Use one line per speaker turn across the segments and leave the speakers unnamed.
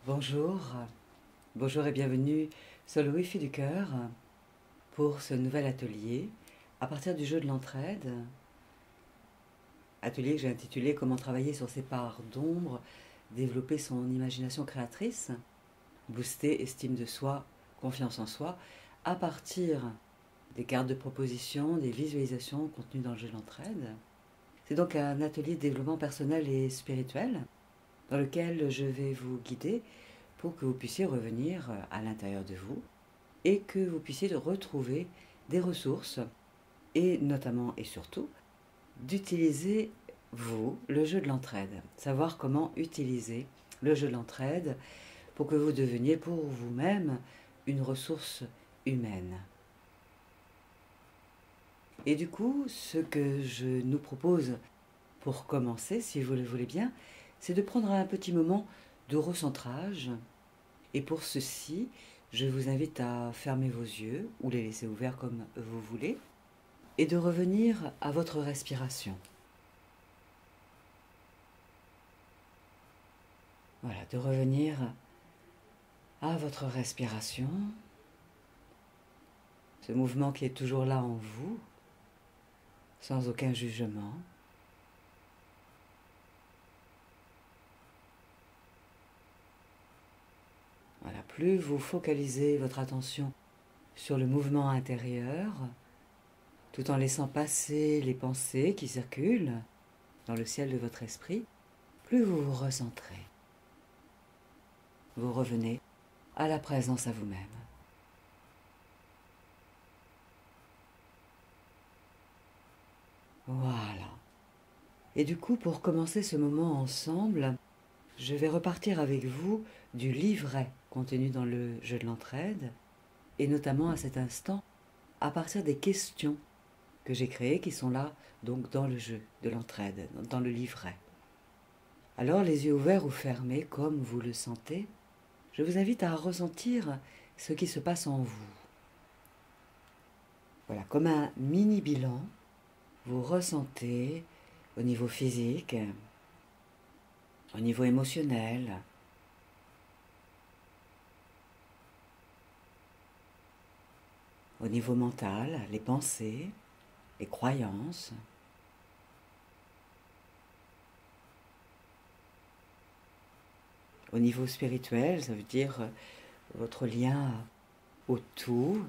Bonjour, bonjour et bienvenue sur le Wi-Fi du cœur pour ce nouvel atelier à partir du jeu de l'entraide. Atelier que j'ai intitulé Comment travailler sur ses parts d'ombre, développer son imagination créatrice, booster estime de soi, confiance en soi, à partir des cartes de proposition, des visualisations contenues dans le jeu de l'entraide. C'est donc un atelier de développement personnel et spirituel dans lequel je vais vous guider pour que vous puissiez revenir à l'intérieur de vous et que vous puissiez retrouver des ressources et notamment et surtout d'utiliser vous le jeu de l'entraide, savoir comment utiliser le jeu de l'entraide pour que vous deveniez pour vous-même une ressource humaine. Et du coup, ce que je nous propose pour commencer, si vous le voulez bien, c'est de prendre un petit moment de recentrage. Et pour ceci, je vous invite à fermer vos yeux ou les laisser ouverts comme vous voulez et de revenir à votre respiration. Voilà, de revenir à votre respiration, ce mouvement qui est toujours là en vous, sans aucun jugement. Voilà, plus vous focalisez votre attention sur le mouvement intérieur, tout en laissant passer les pensées qui circulent dans le ciel de votre esprit, plus vous vous recentrez. Vous revenez à la présence à vous-même. Voilà. Et du coup, pour commencer ce moment ensemble, je vais repartir avec vous du livret contenu dans le jeu de l'entraide, et notamment à cet instant, à partir des questions que j'ai créées qui sont là, donc dans le jeu de l'entraide, dans le livret. Alors, les yeux ouverts ou fermés, comme vous le sentez, je vous invite à ressentir ce qui se passe en vous. Voilà, comme un mini bilan, vous ressentez au niveau physique, au niveau émotionnel, au niveau mental, les pensées, les croyances. Au niveau spirituel, ça veut dire votre lien au tout,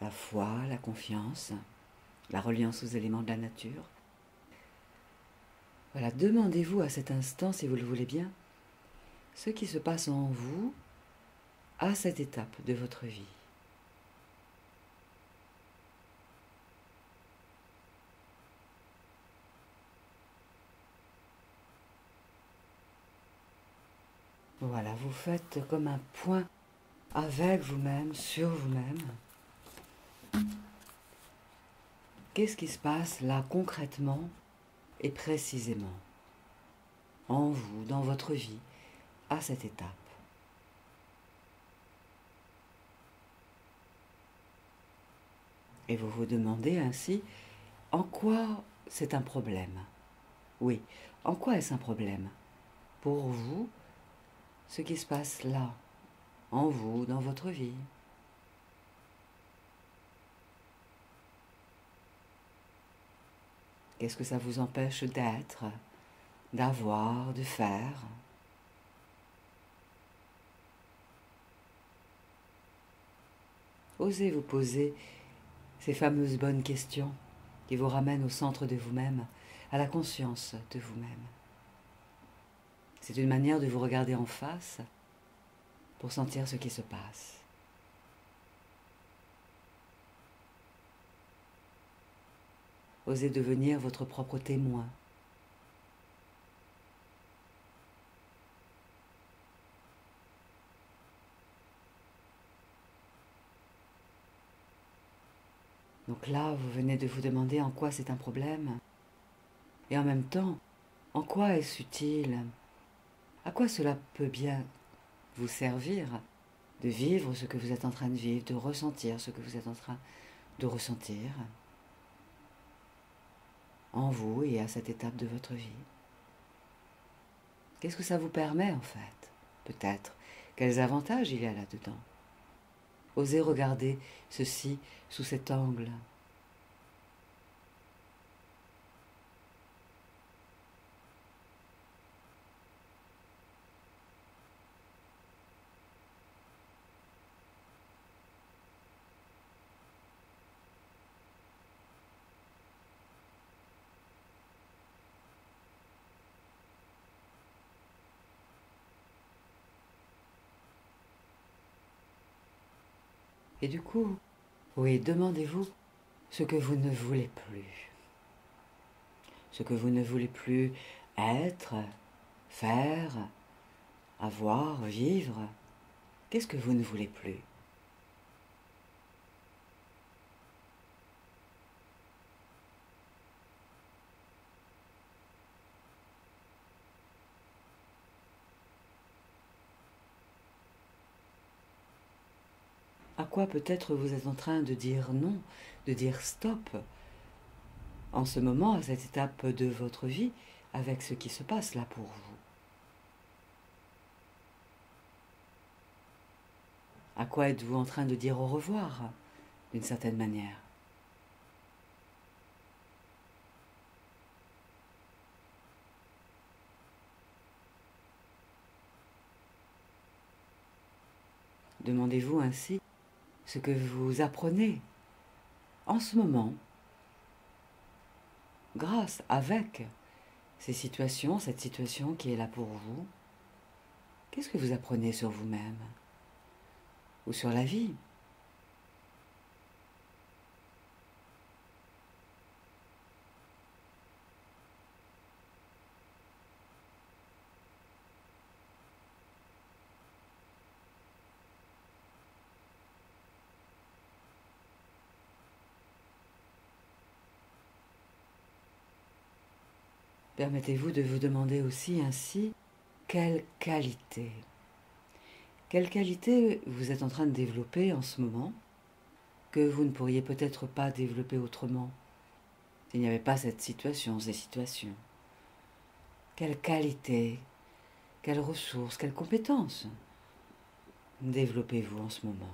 la foi, la confiance, la reliance aux éléments de la nature. Voilà, demandez-vous à cet instant, si vous le voulez bien, ce qui se passe en vous à cette étape de votre vie. Voilà, vous faites comme un point avec vous-même, sur vous-même. Qu'est-ce qui se passe là concrètement et précisément en vous, dans votre vie, à cette étape? Et vous vous demandez ainsi, en quoi c'est un problème? Oui, en quoi est-ce un problème pour vous, ce qui se passe là, en vous, dans votre vie? Qu'est-ce que ça vous empêche d'être, d'avoir, de faire? Osez vous poser ces fameuses bonnes questions qui vous ramènent au centre de vous-même, à la conscience de vous-même. C'est une manière de vous regarder en face pour sentir ce qui se passe. Osez devenir votre propre témoin. Donc là, vous venez de vous demander en quoi c'est un problème. Et en même temps, en quoi est-ce utile? À quoi cela peut bien vous servir de vivre ce que vous êtes en train de vivre, de ressentir ce que vous êtes en train de ressentir? en vous et à cette étape de votre vie. Qu'est-ce que ça vous permet en fait? Peut-être. Quels avantages il y a là-dedans? Osez regarder ceci sous cet angle. Et du coup, oui, demandez-vous ce que vous ne voulez plus. Ce que vous ne voulez plus être, faire, avoir, vivre. Qu'est-ce que vous ne voulez plus? À quoi peut-être vous êtes en train de dire non, de dire stop, en ce moment, à cette étape de votre vie, avec ce qui se passe là pour vous? À quoi êtes-vous en train de dire au revoir, d'une certaine manière? Demandez-vous ainsi ce que vous apprenez en ce moment, grâce, avec ces situations, cette situation qui est là pour vous. Qu'est-ce que vous apprenez sur vous-même ou sur la vie? Permettez-vous de vous demander aussi ainsi, quelle qualité vous êtes en train de développer en ce moment que vous ne pourriez peut-être pas développer autrement s'il n'y avait pas cette situation, ces situations? Quelle qualité, quelles ressources, quelles compétences développez-vous en ce moment?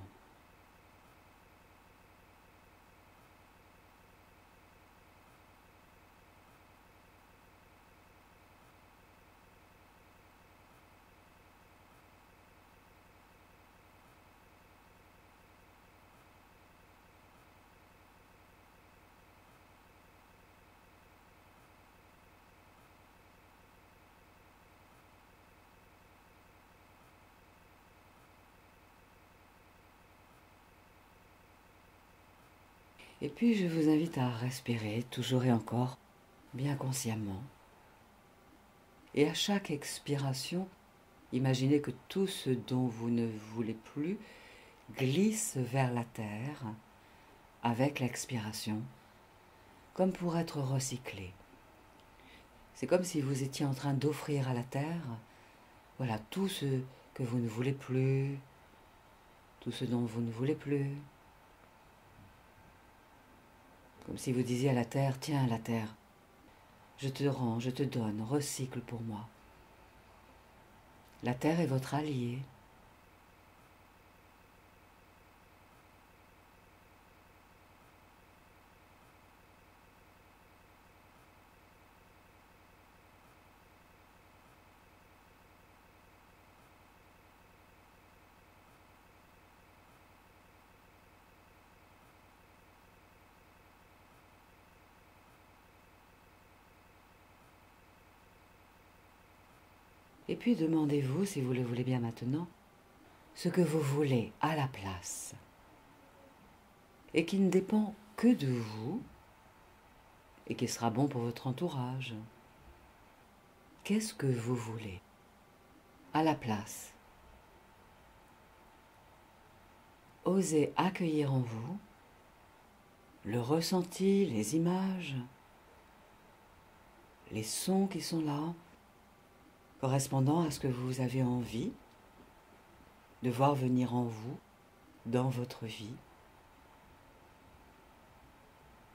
Et puis je vous invite à respirer toujours et encore, bien consciemment. Et à chaque expiration, imaginez que tout ce dont vous ne voulez plus glisse vers la terre avec l'expiration, comme pour être recyclé. C'est comme si vous étiez en train d'offrir à la terre, voilà, tout ce que vous ne voulez plus, tout ce dont vous ne voulez plus. Comme si vous disiez à la terre, tiens la terre, je te rends, je te donne, recycle pour moi. La terre est votre allié. Et puis demandez-vous, si vous le voulez bien maintenant, ce que vous voulez à la place et qui ne dépend que de vous et qui sera bon pour votre entourage. Qu'est-ce que vous voulez à la place? Osez accueillir en vous le ressenti, les images, les sons qui sont là, correspondant à ce que vous avez envie de voir venir en vous, dans votre vie,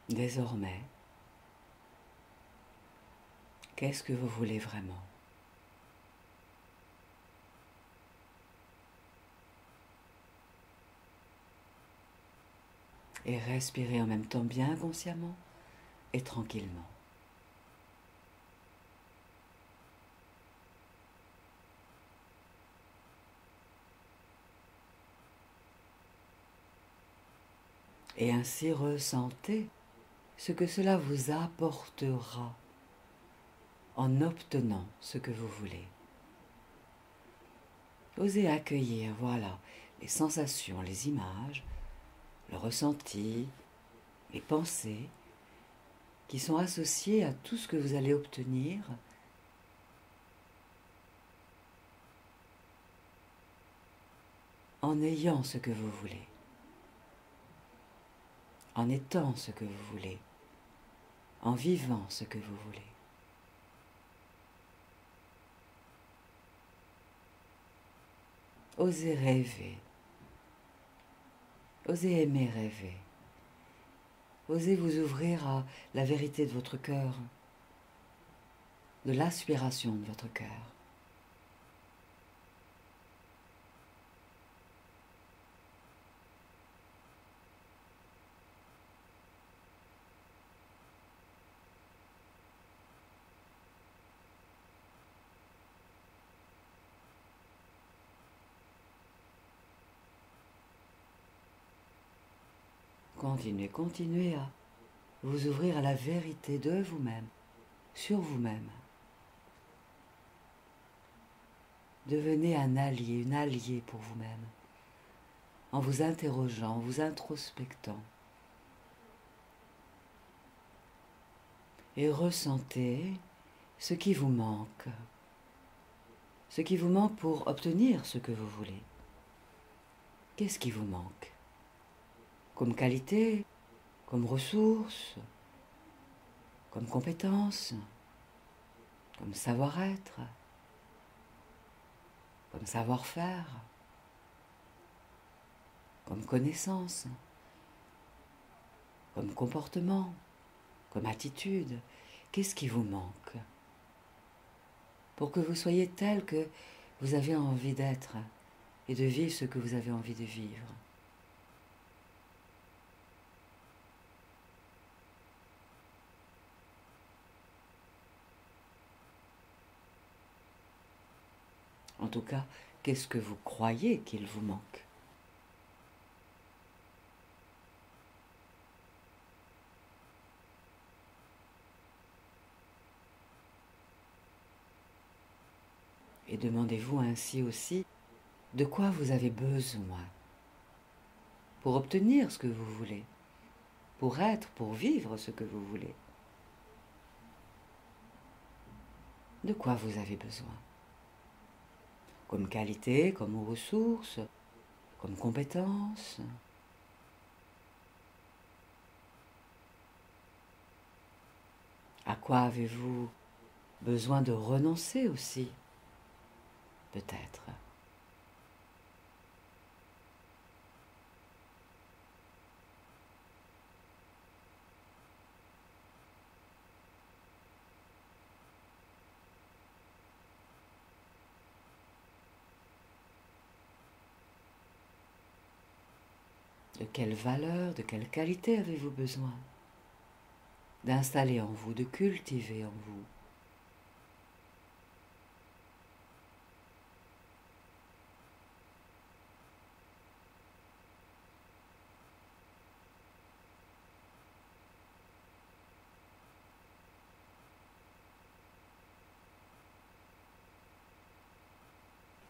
désormais. Qu'est-ce que vous voulez vraiment? Et respirez en même temps bien consciemment et tranquillement. Et ainsi ressentez ce que cela vous apportera en obtenant ce que vous voulez. Osez accueillir, voilà, les sensations, les images, le ressenti, les pensées qui sont associées à tout ce que vous allez obtenir en ayant ce que vous voulez, en étant ce que vous voulez, en vivant ce que vous voulez. Osez rêver, osez aimer rêver, osez vous ouvrir à la vérité de votre cœur, de l'aspiration de votre cœur. Continuez, continuez à vous ouvrir à la vérité de vous-même, sur vous-même. Devenez un allié, une alliée pour vous-même, en vous interrogeant, en vous introspectant. Et ressentez ce qui vous manque pour obtenir ce que vous voulez. Qu'est-ce qui vous manque? Comme qualité, comme ressources, comme compétences, comme savoir-être, comme savoir-faire, comme connaissance, comme comportement, comme attitude. Qu'est-ce qui vous manque pour que vous soyez tel que vous avez envie d'être et de vivre ce que vous avez envie de vivre? En tout cas, qu'est-ce que vous croyez qu'il vous manque? Et demandez-vous ainsi aussi de quoi vous avez besoin pour obtenir ce que vous voulez, pour être, pour vivre ce que vous voulez. De quoi vous avez besoin? Comme qualité, comme ressources, comme compétences. À quoi avez-vous besoin de renoncer aussi, peut-être? De quelle valeur, de quelle qualité avez-vous besoin d'installer en vous, de cultiver en vous?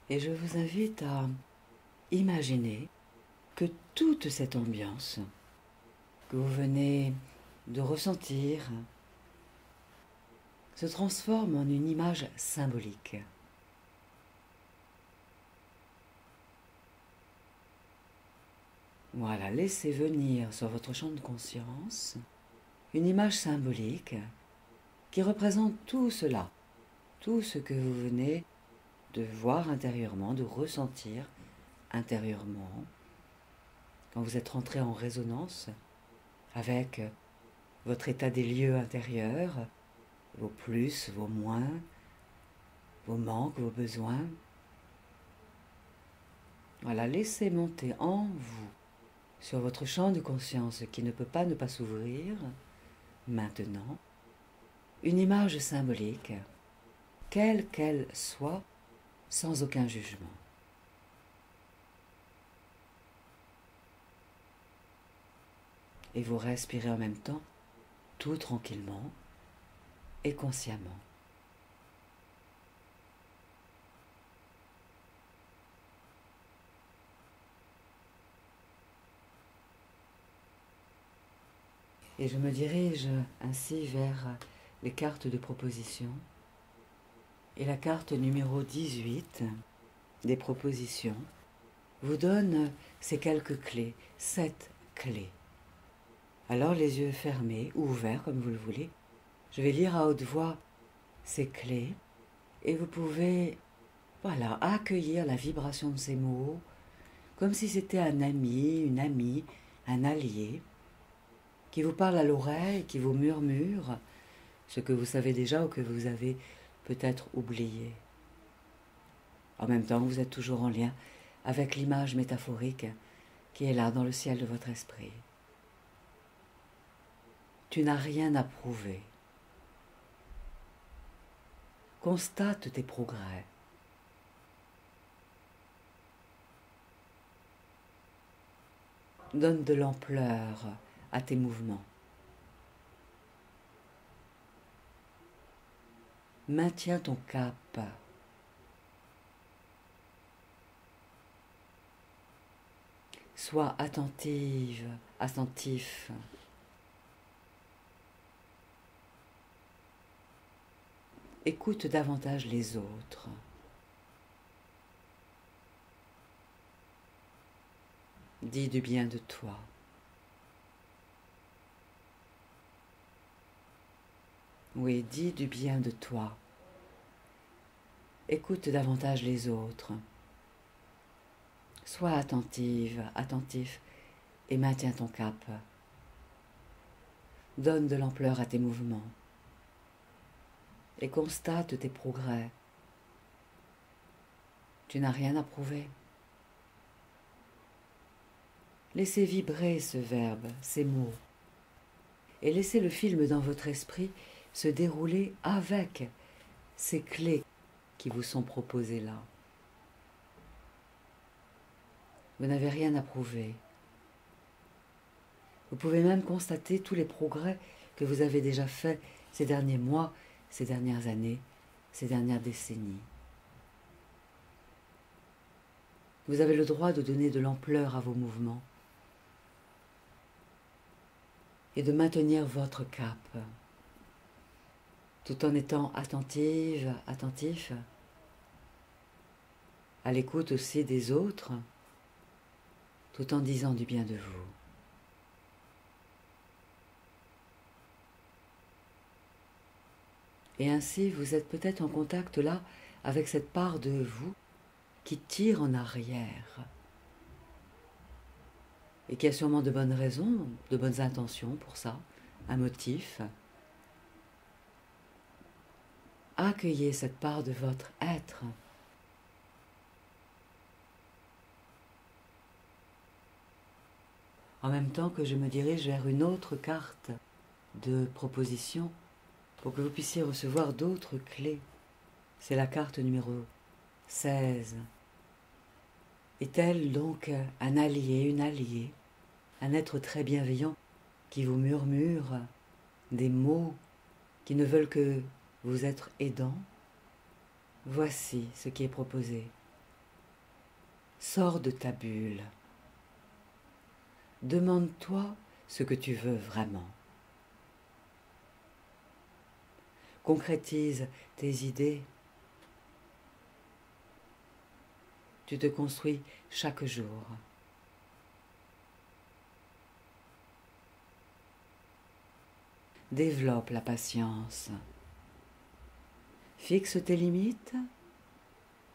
Et je vous invite à imaginer que toute cette ambiance que vous venez de ressentir se transforme en une image symbolique. Voilà, laissez venir sur votre champ de conscience une image symbolique qui représente tout cela, tout ce que vous venez de voir intérieurement, de ressentir intérieurement, quand vous êtes rentré en résonance avec votre état des lieux intérieur, vos plus, vos moins, vos manques, vos besoins. Voilà, laissez monter en vous, sur votre champ de conscience qui ne peut pas ne pas s'ouvrir, maintenant, une image symbolique, quelle qu'elle soit, sans aucun jugement. Et vous respirez en même temps, tout tranquillement et consciemment. Et je me dirige ainsi vers les cartes de proposition. Et la carte numéro 18 des propositions vous donne ces quelques clés, 7 clés. Alors les yeux fermés ou ouverts comme vous le voulez, je vais lire à haute voix ces clés et vous pouvez accueillir la vibration de ces mots comme si c'était un ami, une amie, un allié qui vous parle à l'oreille, qui vous murmure ce que vous savez déjà ou que vous avez peut-être oublié. En même temps, vous êtes toujours en lien avec l'image métaphorique qui est là dans le ciel de votre esprit. Tu n'as rien à prouver. Constate tes progrès. Donne de l'ampleur à tes mouvements. Maintiens ton cap. Sois attentive, attentif. Écoute davantage les autres. Dis du bien de toi. Oui, dis du bien de toi. Écoute davantage les autres. Sois attentive, attentif et maintiens ton cap. Donne de l'ampleur à tes mouvements et constate tes progrès. Tu n'as rien à prouver. Laissez vibrer ce verbe, ces mots, et laissez le film dans votre esprit se dérouler avec ces clés qui vous sont proposées là. Vous n'avez rien à prouver. Vous pouvez même constater tous les progrès que vous avez déjà faits ces derniers mois, ces dernières années, ces dernières décennies. Vous avez le droit de donner de l'ampleur à vos mouvements et de maintenir votre cap, tout en étant attentive, attentif, à l'écoute aussi des autres, tout en disant du bien de vous. Et ainsi, vous êtes peut-être en contact là avec cette part de vous qui tire en arrière et qui a sûrement de bonnes raisons, de bonnes intentions pour ça, un motif. Accueillez cette part de votre être. En même temps que je me dirige vers une autre carte de proposition pour que vous puissiez recevoir d'autres clés. C'est la carte numéro 16. Est-elle donc un allié, une alliée, un être très bienveillant qui vous murmure des mots qui ne veulent que vous être aidant? Voici ce qui est proposé. Sors de ta bulle. Demande-toi ce que tu veux vraiment. Concrétise tes idées. Tu te construis chaque jour. Développe la patience. Fixe tes limites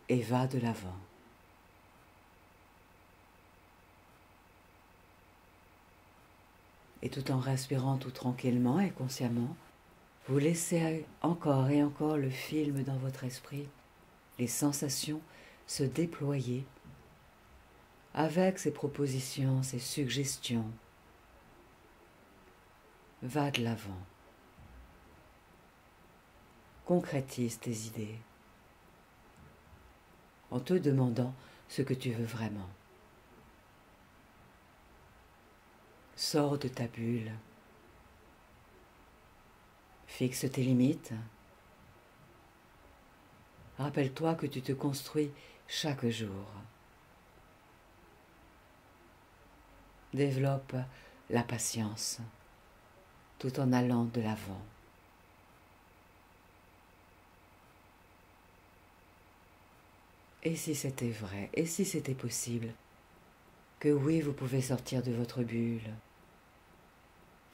et va de l'avant. Et tout en respirant tout tranquillement et consciemment, Vous laissez encore et encore le film dans votre esprit, les sensations se déployer avec ces propositions, ces suggestions. Va de l'avant. Concrétise tes idées en te demandant ce que tu veux vraiment. Sors de ta bulle. Fixe tes limites. Rappelle-toi que tu te construis chaque jour. Développe la patience tout en allant de l'avant. Et si c'était vrai, et si c'était possible, que oui, vous pouvez sortir de votre bulle,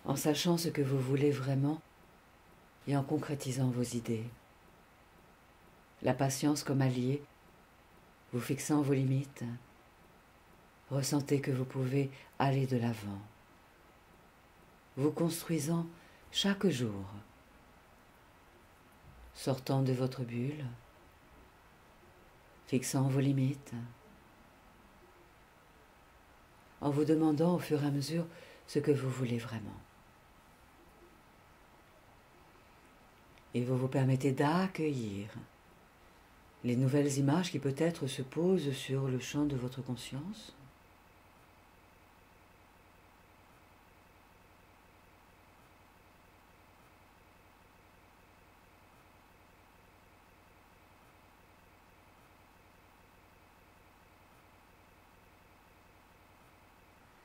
en sachant ce que vous voulez vraiment et en concrétisant vos idées. La patience comme allié, vous fixant vos limites, ressentez que vous pouvez aller de l'avant, vous construisant chaque jour, sortant de votre bulle, fixant vos limites, en vous demandant au fur et à mesure ce que vous voulez vraiment. Et vous vous permettez d'accueillir les nouvelles images qui peut-être se posent sur le champ de votre conscience.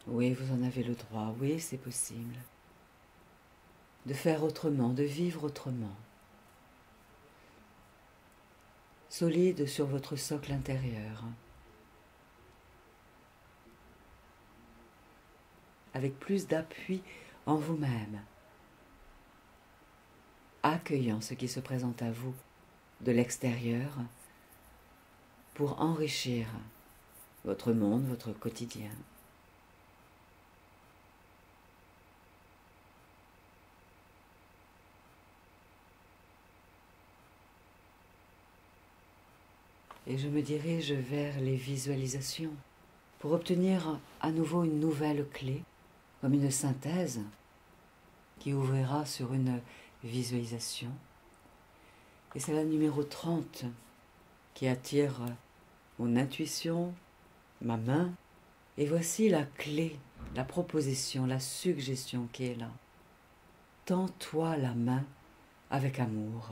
Oui, vous en avez le droit, oui, c'est possible. De faire autrement, de vivre autrement. Solide sur votre socle intérieur. Avec plus d'appui en vous-même. Accueillant ce qui se présente à vous de l'extérieur pour enrichir votre monde, votre quotidien. Et je me dirige vers les visualisations pour obtenir à nouveau une nouvelle clé, comme une synthèse qui ouvrira sur une visualisation. Et c'est la numéro 30 qui attire mon intuition, ma main. Et voici la clé, la proposition, la suggestion qui est là. Tends-toi la main avec amour.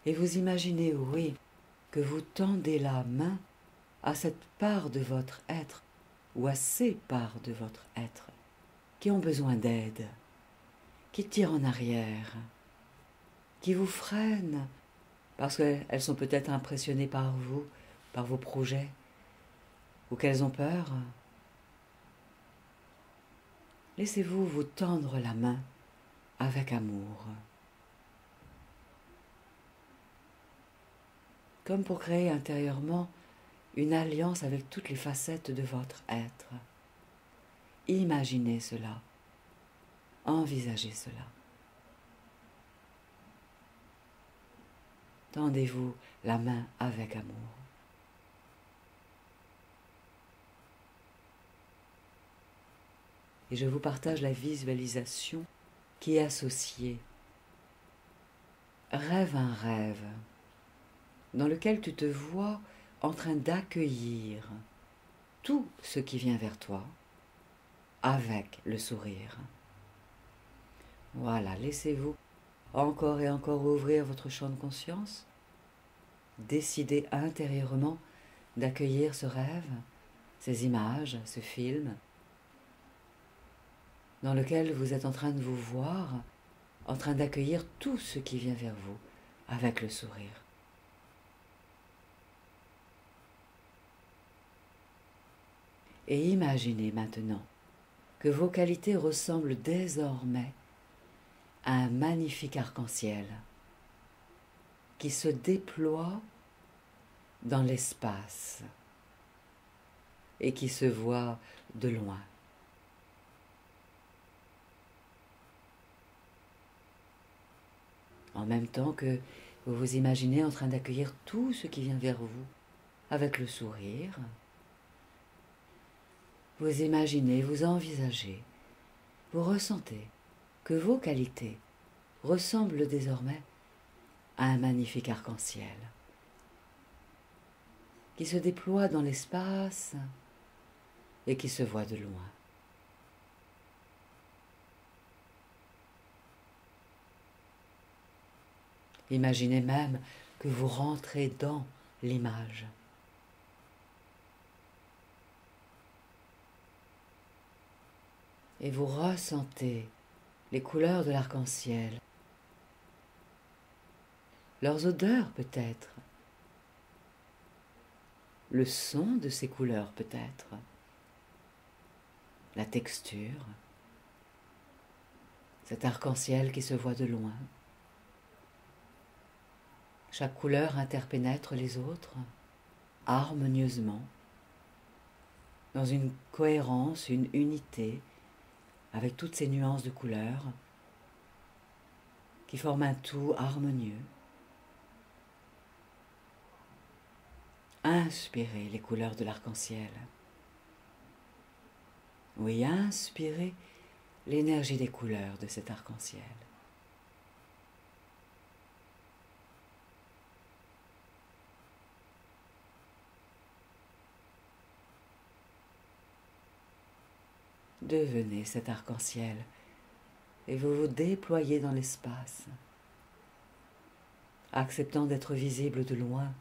Et vous imaginez, oui, que vous tendez la main à cette part de votre être, ou à ces parts de votre être, qui ont besoin d'aide, qui tirent en arrière, qui vous freinent, parce qu'elles sont peut-être impressionnées par vous, par vos projets, ou qu'elles ont peur. Laissez-vous vous tendre la main avec amour. Comme pour créer intérieurement une alliance avec toutes les facettes de votre être. Imaginez cela, envisagez cela. Tendez-vous la main avec amour. Et je vous partage la visualisation qui est associée. Rêve un rêve dans lequel tu te vois en train d'accueillir tout ce qui vient vers toi avec le sourire. Voilà, laissez-vous encore et encore ouvrir votre champ de conscience. Décidez intérieurement d'accueillir ce rêve, ces images, ce film, dans lequel vous êtes en train de vous voir, en train d'accueillir tout ce qui vient vers vous avec le sourire. Et imaginez maintenant que vos qualités ressemblent désormais à un magnifique arc-en-ciel qui se déploie dans l'espace et qui se voit de loin. en même temps que vous vous imaginez en train d'accueillir tout ce qui vient vers vous avec le sourire. Vous imaginez, vous envisagez, vous ressentez que vos qualités ressemblent désormais à un magnifique arc-en-ciel qui se déploie dans l'espace et qui se voit de loin. Imaginez même que vous rentrez dans l'image. Et vous ressentez les couleurs de l'arc-en-ciel, leurs odeurs peut-être, le son de ces couleurs peut-être, la texture, cet arc-en-ciel qui se voit de loin. Chaque couleur interpénètre les autres harmonieusement, dans une cohérence, une unité, avec toutes ces nuances de couleurs qui forment un tout harmonieux. Inspirez les couleurs de l'arc-en-ciel. Oui, inspirez l'énergie des couleurs de cet arc-en-ciel. Devenez cet arc-en-ciel et vous vous déployez dans l'espace, acceptant d'être visible de loin,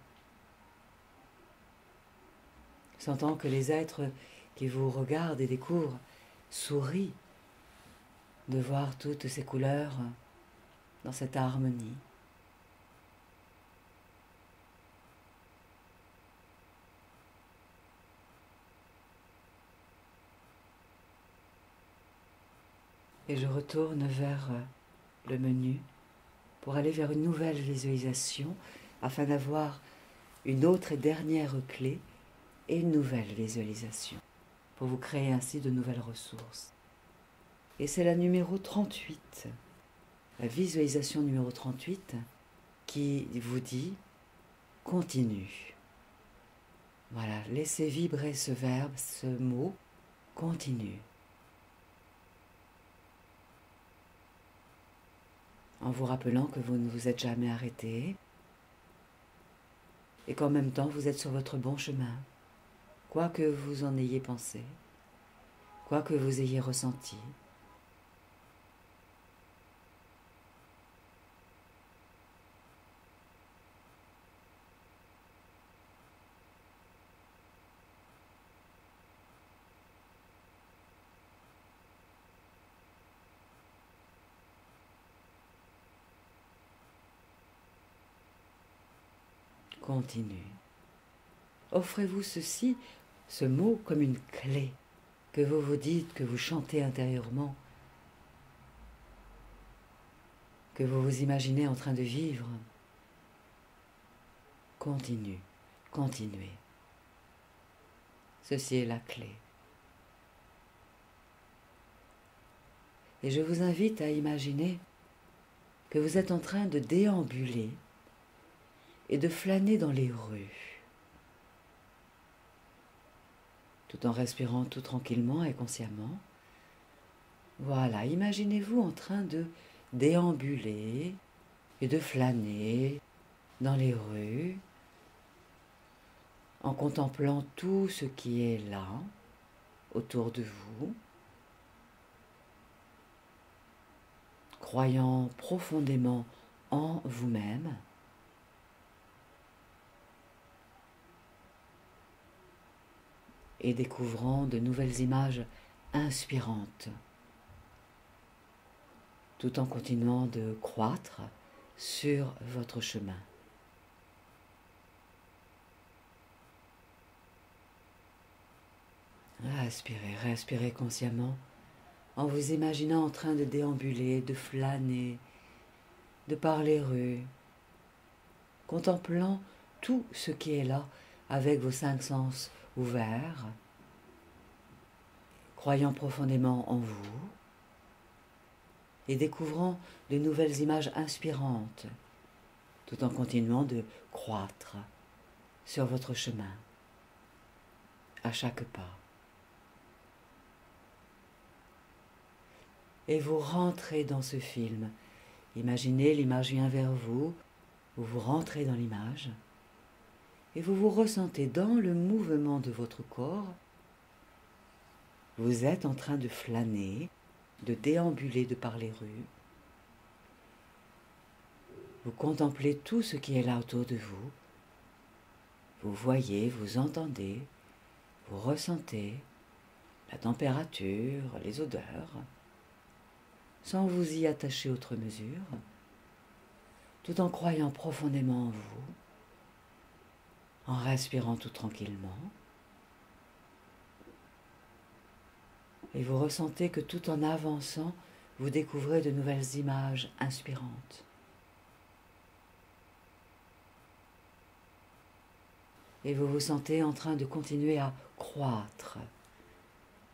sentant que les êtres qui vous regardent et découvrent sourient de voir toutes ces couleurs dans cette harmonie. Et je retourne vers le menu pour aller vers une nouvelle visualisation afin d'avoir une autre et dernière clé et une nouvelle visualisation pour vous créer ainsi de nouvelles ressources. Et c'est la numéro 38, la visualisation numéro 38 qui vous dit « Continue ». Voilà, laissez vibrer ce verbe, ce mot « Continue ». En vous rappelant que vous ne vous êtes jamais arrêté et qu'en même temps vous êtes sur votre bon chemin, quoi que vous en ayez pensé, quoi que vous ayez ressenti. Continue. Offrez-vous ceci, ce mot comme une clé que vous vous dites, que vous chantez intérieurement, que vous vous imaginez en train de vivre. Continue, continuez. Ceci est la clé. Et je vous invite à imaginer que vous êtes en train de déambuler et de flâner dans les rues, tout en respirant tout tranquillement et consciemment. Voilà, imaginez-vous en train de déambuler et de flâner dans les rues, en contemplant tout ce qui est là, autour de vous, croyant profondément en vous-même, et découvrant de nouvelles images inspirantes, tout en continuant de croître sur votre chemin. Respirez, respirez consciemment, en vous imaginant en train de déambuler, de flâner, de par les rues, contemplant tout ce qui est là avec vos 5 sens ouverts, croyant profondément en vous et découvrant de nouvelles images inspirantes, tout en continuant de croître sur votre chemin, à chaque pas. Et vous rentrez dans ce film. Imaginez, l'image vient vers vous, vous rentrez dans l'image, et vous vous ressentez dans le mouvement de votre corps. Vous êtes en train de flâner, de déambuler de par les rues. Vous contemplez tout ce qui est là autour de vous. Vous voyez, vous entendez, vous ressentez la température, les odeurs, sans vous y attacher outre mesure, tout en croyant profondément en vous, en respirant tout tranquillement. Et vous ressentez que tout en avançant, vous découvrez de nouvelles images inspirantes. Et vous vous sentez en train de continuer à croître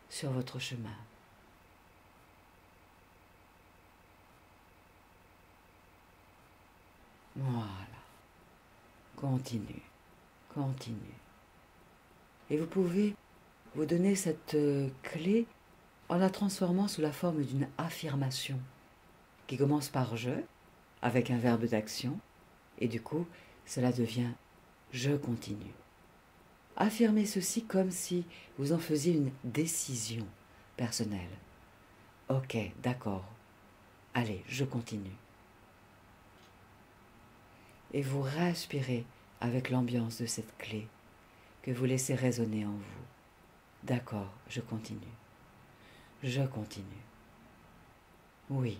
sur votre chemin. Voilà. Continue, continue. Et vous pouvez vous donner cette clé en la transformant sous la forme d'une affirmation qui commence par « je » avec un verbe d'action et du coup, cela devient « je continue ». Affirmez ceci comme si vous en faisiez une décision personnelle. Ok, d'accord. Allez, je continue. Et vous respirez avec l'ambiance de cette clé que vous laissez résonner en vous. D'accord, je continue. Je continue. Oui,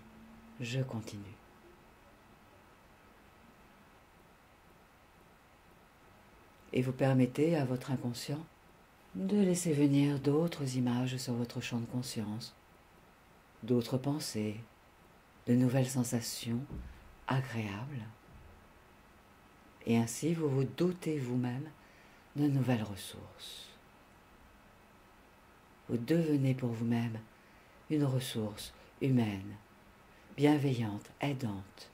je continue. Et vous permettez à votre inconscient de laisser venir d'autres images sur votre champ de conscience, d'autres pensées, de nouvelles sensations agréables. Et ainsi, vous vous dotez vous-même de nouvelles ressources. Vous devenez pour vous-même une ressource humaine, bienveillante, aidante,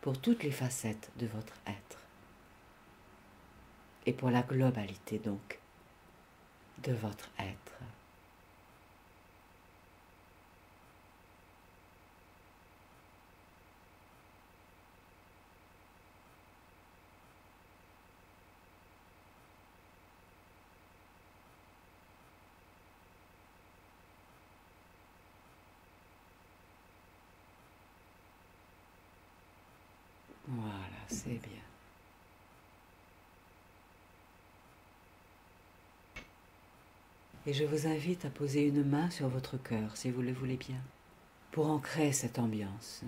pour toutes les facettes de votre être. Et pour la globalité donc de votre être. Voilà, c'est bien. Et je vous invite à poser une main sur votre cœur, si vous le voulez bien, pour ancrer cette ambiance.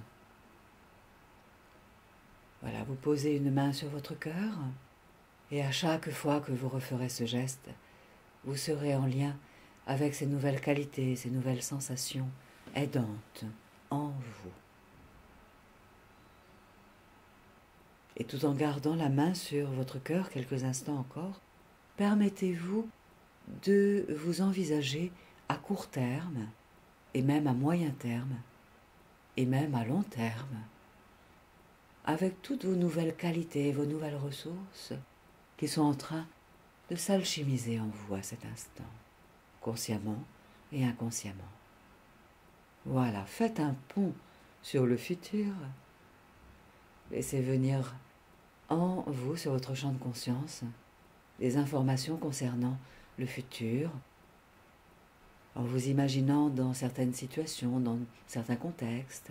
Voilà, vous posez une main sur votre cœur, et à chaque fois que vous referez ce geste, vous serez en lien avec ces nouvelles qualités, ces nouvelles sensations aidantes en vous. Et tout en gardant la main sur votre cœur quelques instants encore, permettez-vous de vous envisager à court terme, et même à moyen terme, et même à long terme, avec toutes vos nouvelles qualités, vos nouvelles ressources qui sont en train de s'alchimiser en vous à cet instant, consciemment et inconsciemment. Voilà, faites un pont sur le futur, laissez venir en vous, sur votre champ de conscience, des informations concernant le futur, en vous imaginant dans certaines situations, dans certains contextes,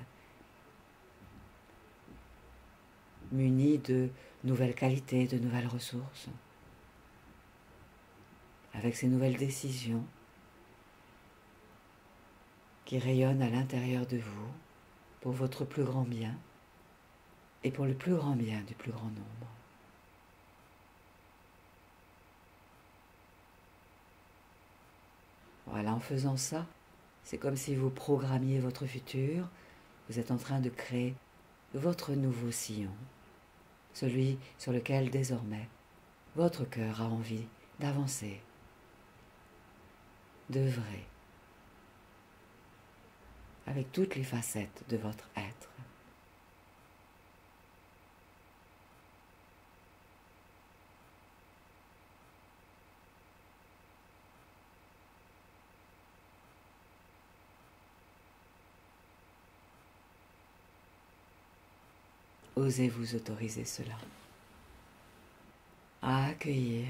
munis de nouvelles qualités, de nouvelles ressources, avec ces nouvelles décisions qui rayonnent à l'intérieur de vous pour votre plus grand bien et pour le plus grand bien du plus grand nombre. Voilà, en faisant ça, c'est comme si vous programmiez votre futur, vous êtes en train de créer votre nouveau sillon, celui sur lequel désormais votre cœur a envie d'avancer, d'œuvrer, avec toutes les facettes de votre être. Osez vous autoriser cela, à accueillir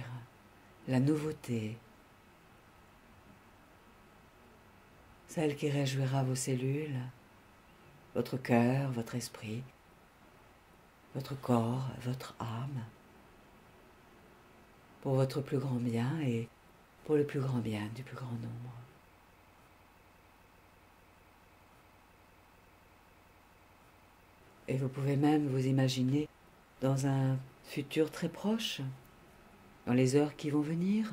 la nouveauté, celle qui réjouira vos cellules, votre cœur, votre esprit, votre corps, votre âme, pour votre plus grand bien et pour le plus grand bien du plus grand nombre. Et vous pouvez même vous imaginer dans un futur très proche, dans les heures qui vont venir,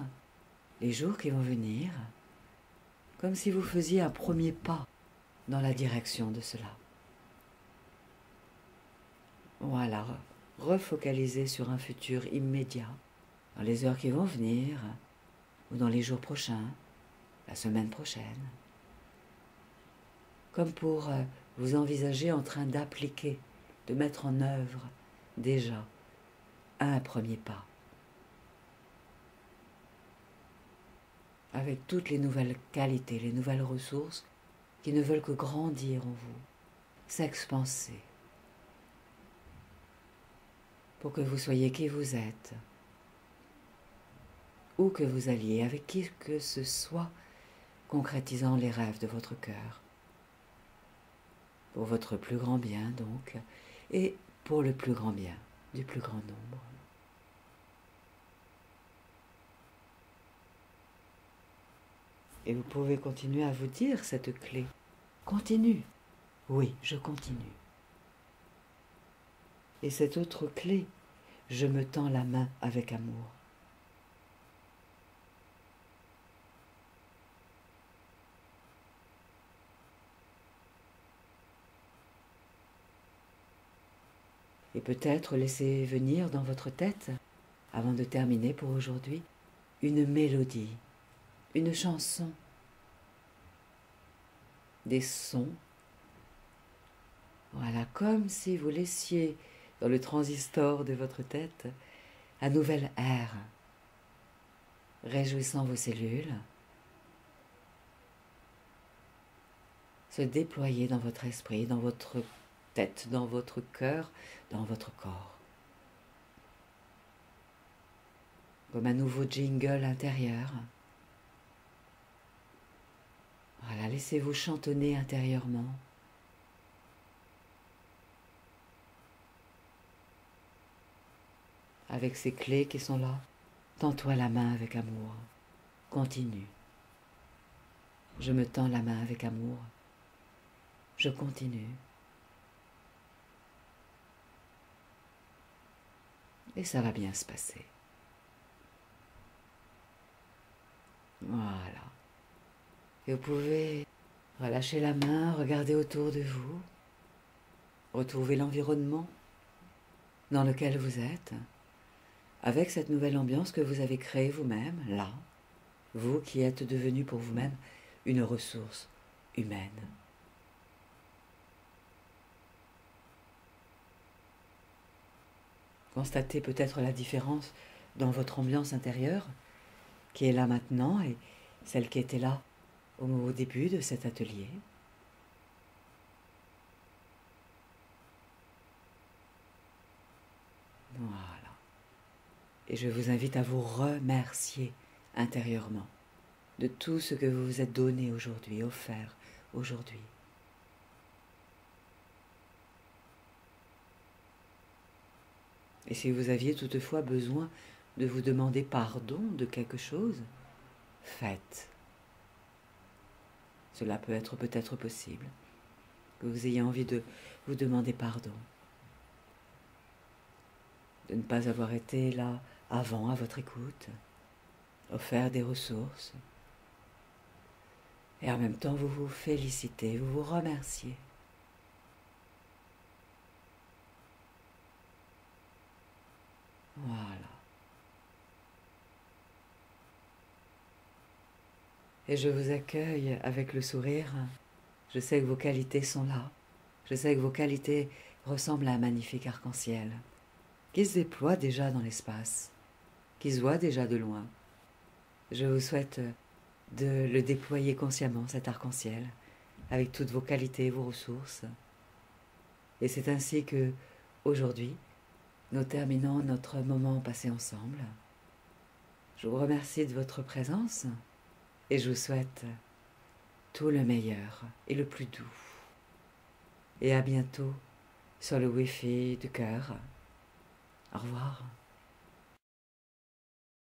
les jours qui vont venir, comme si vous faisiez un premier pas dans la direction de cela. Voilà, refocalisez sur un futur immédiat, dans les heures qui vont venir, ou dans les jours prochains, la semaine prochaine, comme pour vous envisager en train d'appliquer, de mettre en œuvre déjà un premier pas, avec toutes les nouvelles qualités, les nouvelles ressources qui ne veulent que grandir en vous, s'expanser, pour que vous soyez qui vous êtes, où que vous alliez, avec qui que ce soit, concrétisant les rêves de votre cœur, pour votre plus grand bien donc, et pour le plus grand bien du plus grand nombre. Et vous pouvez continuer à vous dire cette clé. Continue. Oui, je continue. Et cette autre clé, je me tends la main avec amour. Et peut-être laisser venir dans votre tête, avant de terminer pour aujourd'hui, une mélodie, une chanson, des sons. Voilà, comme si vous laissiez dans le transistor de votre tête un nouvel air, réjouissant vos cellules, se déployer dans votre esprit, dans votre tête, dans votre cœur, dans votre corps. Comme un nouveau jingle intérieur. Voilà, laissez-vous chantonner intérieurement. Avec ces clés qui sont là, tends-toi la main avec amour. Continue. Je me tends la main avec amour. Je continue. Et ça va bien se passer. Voilà. Et vous pouvez relâcher la main, regarder autour de vous, retrouver l'environnement dans lequel vous êtes, avec cette nouvelle ambiance que vous avez créée vous-même, là, vous qui êtes devenu pour vous-même une ressource humaine. Constatez peut-être la différence dans votre ambiance intérieure, qui est là maintenant, et celle qui était là au début de cet atelier. Voilà. Et je vous invite à vous remercier intérieurement de tout ce que vous vous êtes donné aujourd'hui, offert aujourd'hui. Et si vous aviez toutefois besoin de vous demander pardon de quelque chose, faites. Cela peut être peut-être possible, que vous ayez envie de vous demander pardon, de ne pas avoir été là avant à votre écoute, offert des ressources, et en même temps vous vous félicitez, vous vous remerciez. Voilà. Et je vous accueille avec le sourire. Je sais que vos qualités sont là. Je sais que vos qualités ressemblent à un magnifique arc-en-ciel, qui se déploie déjà dans l'espace, qui se voit déjà de loin. Je vous souhaite de le déployer consciemment, cet arc-en-ciel, avec toutes vos qualités, vos ressources. Et c'est ainsi que, aujourd'hui, nous terminons notre moment passé ensemble. Je vous remercie de votre présence et je vous souhaite tout le meilleur et le plus doux. Et à bientôt sur le Wi-Fi du cœur. Au revoir.